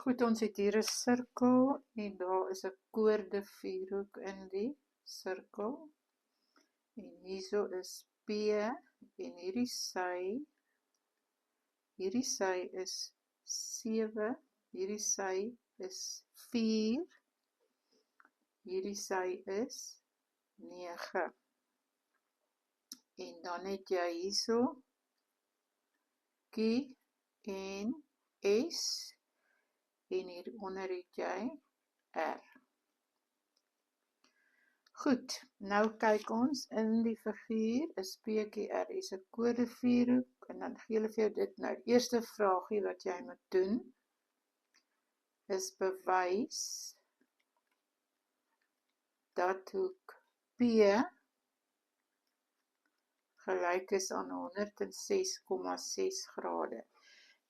Goed, ons het hier 'n sirkel en daar is 'n koordevierhoek in die sirkel. En hierso is P en hierdie sy is 7, hierdie sy is 4, hierdie sy is 9. En dan het jy hierso Q en S en hieronder het jy R. Goed, nou kyk ons in die figuur is PQR is 'n kodevierhoek en dan gee hulle vir jou dit nou. Die eerste vraagie wat jy moet doen is bewys dat hoek P gelyk is aan 106,6 grade.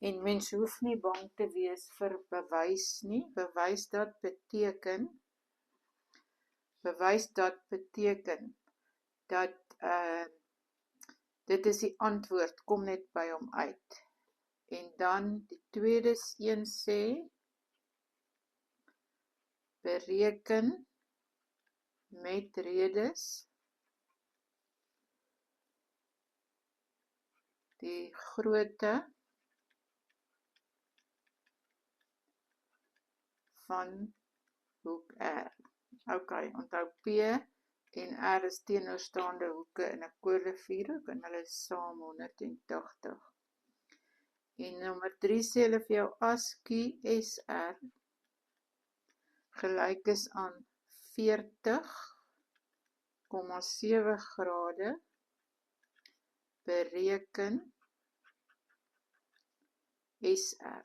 En mens hoef nie bang te wees vir bewys nie. Bewys dat beteken dat dit is die antwoord, kom net by hom uit. En dan die tweede een sê, bereken met redes die grootte van hoek R. Ok, onthou P en R is teenoorstaande hoeke in 'n kodevierhoek en hulle is saam 180. En nommer 3 sê hulle vir jou as QSR gelyk is aan 40,7 grade, bereken SR.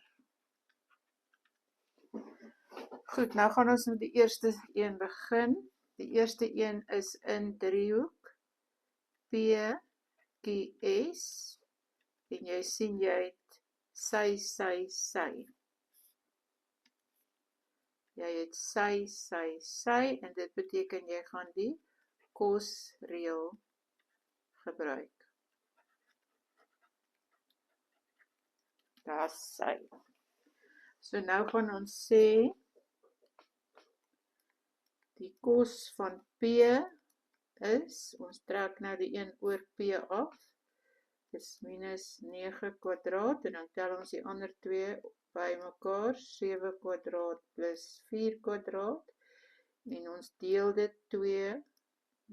Goed, nou gaan ons met die eerste een begin. Die eerste een is in driehoek PQS en jy sien jy het sy. Jy het sy en dit beteken jy gaan die kosreël gebruik. Daar is sy. So nou gaan ons sê die kos van P is, ons trek nou die een oor P af, is minus 9 kwadraat en dan tel ons die ander twee by mekaar, 7 kwadraat plus 4 kwadraat en ons deel dit 2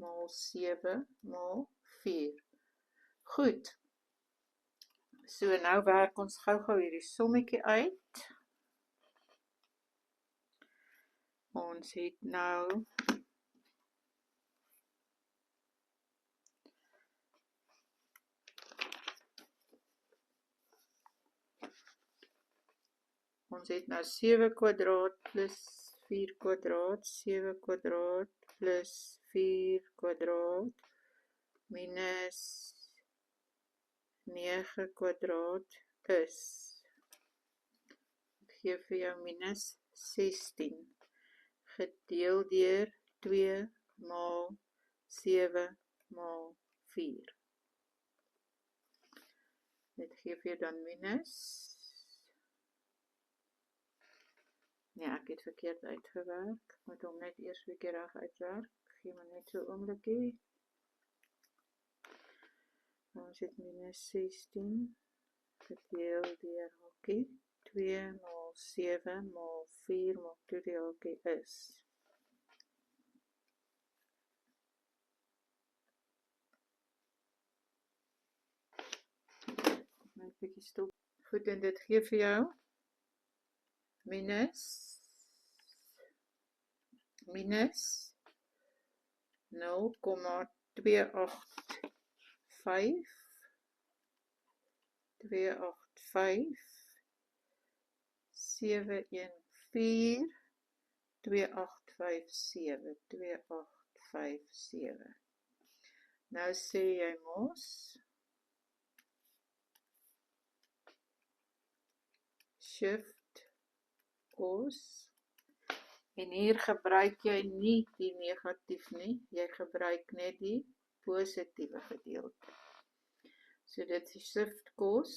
maal 7 maal 4. Goed, so nou werk ons gou hierdie sommetjie uit. Ons het nou Ons het nou 7 kwadraat plus 4 kwadraat, 7 kwadraat plus 4 kwadraat, minus 9 kwadraat is, ek gee vir jou minus 16, gedeel deur 2 maal 7 maal 4. Dit gee vir jou dan minus, nee, ek het verkeerd uitgewerk, moet hom net eers 'n keer reg uitwerk, gee maar net so oombliekie. Ons het minus 16, gedeel deur hakie, 2 maal 7 maal 4 maak toe die hakie is. Net 'n bietjie stop. Goed, en dit gee vir jou minus 0,285 714 2857. Nou sê jy mos shift kos en hier gebruik jy nie die negatief nie, jy gebruik net die positiewe gedeelte. So dit is shift kos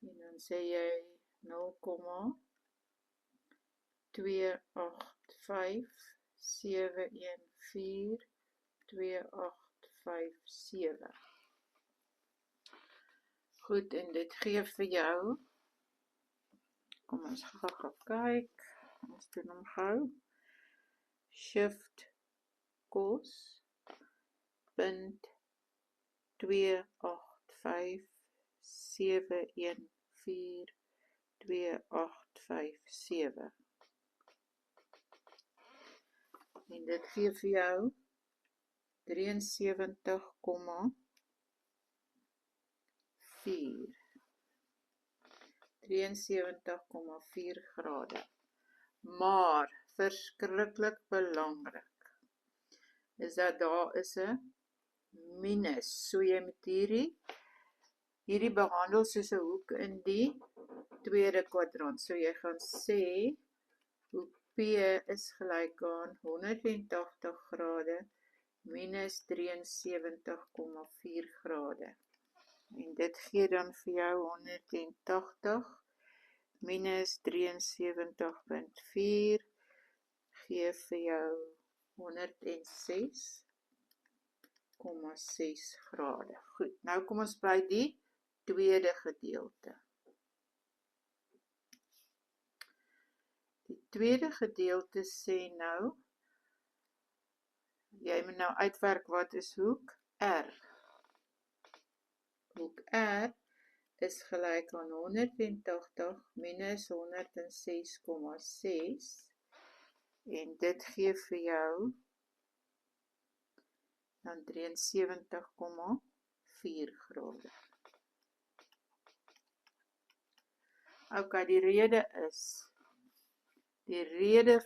en dan sê jy 0,28571428557. Goed, en dit gee vir jou, kom ons gou kyk, ons doen hom gou, shift kos, punt 28571428557. En dit gee vir jou 73,4 grade. Maar verskriklik belangrik is dat daar is 'n minus. So jy moet hierdie behandel soos 'n hoek in die tweede kwadrant. So jy gaan sê hoek P is gelyk aan 180 grade minus 73,4 grade. En dit gee dan vir jou 180 minus 73,4 gee vir jou 106,6 grade. Goed, nou kom ons by die tweede gedeelte. Die tweede gedeelte sê nou, jy moet nou uitwerk wat is hoek R. Hoek R is gelyk aan 180 minus 106,6 en dit gee vir jou dan 73,4 grade. Ok, die rede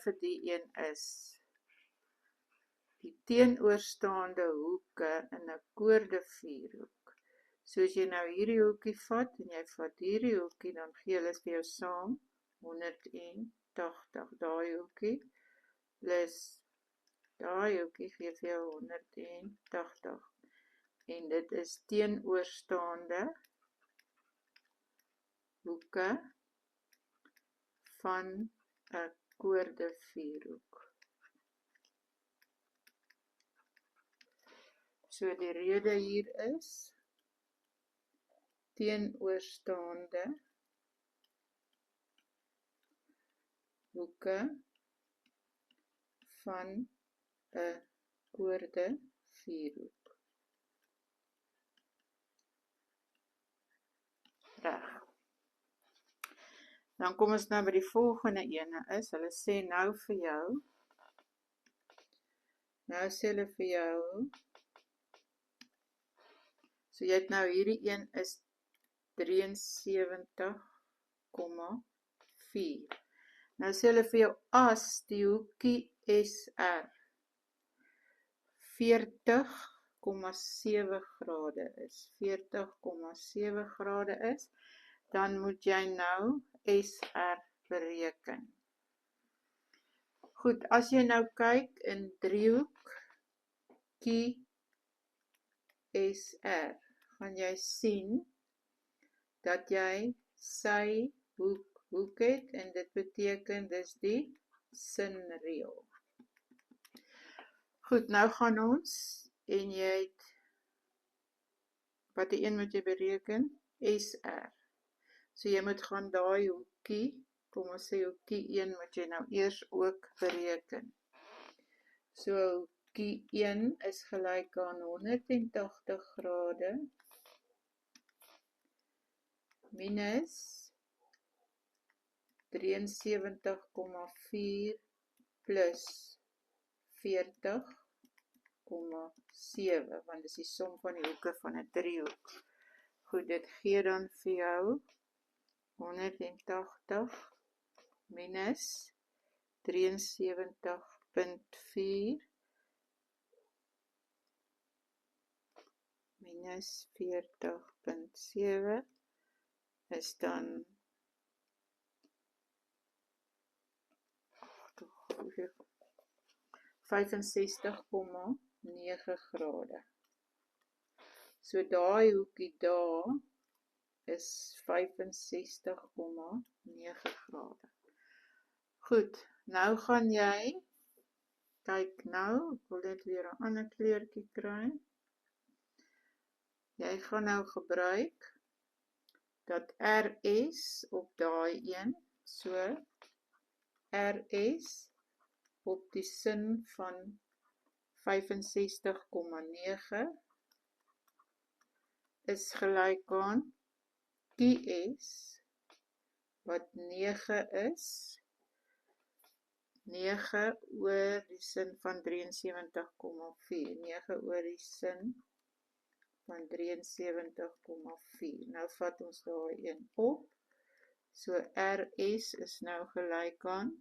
vir die een is die teenoorstaande hoeke in 'n koorde vierhoek. So as jy nou hierdie hoekie vat en jy vat hierdie hoekie, dan gee hulle vir jou saam 180. Daai hoekie plus daai hoekie gee vir jou 180. En dit is teenoorstaande hoeke van 'n koorde vierhoek. So die rede hier is teenoorstaande hoeke van 'n koorde vierhoek. Reg. Dan kom ons nou by die volgende ene is, hulle sê nou vir jou, so jy het nou hierdie een is 73,4. Nou sê hulle vir jou as die hoekie SR 40,7 grade is, 40,7 grade is, dan moet jy nou SR bereken. Goed, as jy nou kyk in driehoek QSR, gaan jy sien dat jy sy hoek het en dit beteken dis die sinreël. Goed, nou gaan ons en jy het wat die een moet jy bereken? SR. So jy moet gaan daai hoekie, kom ons sê hoekie 1 moet jy nou eers ook bereken. So hoekie 1 is gelyk aan 180 grade minus 73,4 plus 40,7, want dis die som van die hoeke van 'n driehoek. Goed, dit gee dan vir jou 180 minus 73,4 minus 40,7 is dan 65,9 grade. So daai hoekie daar is 65,9 Goed, nou gaan jy, kyk nou, ek wil net weer 'n ander kleurtjie kry. Jy gaan nou gebruik dat RS op daai een, so RS op die sin van 65,9 is gelyk aan QS wat 9 is, 9 oor die sin van 73,4, 9 oor die sin van 73,4. Nou vat ons daai een op, so RS is nou gelyk aan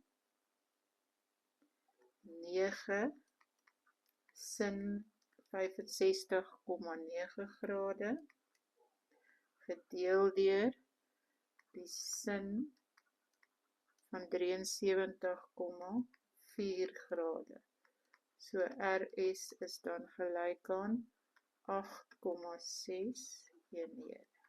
9 sin 65,9 grade gedeel deur die sin van 73,4 grade. So RS is dan gelyk aan 8,6 eenhede.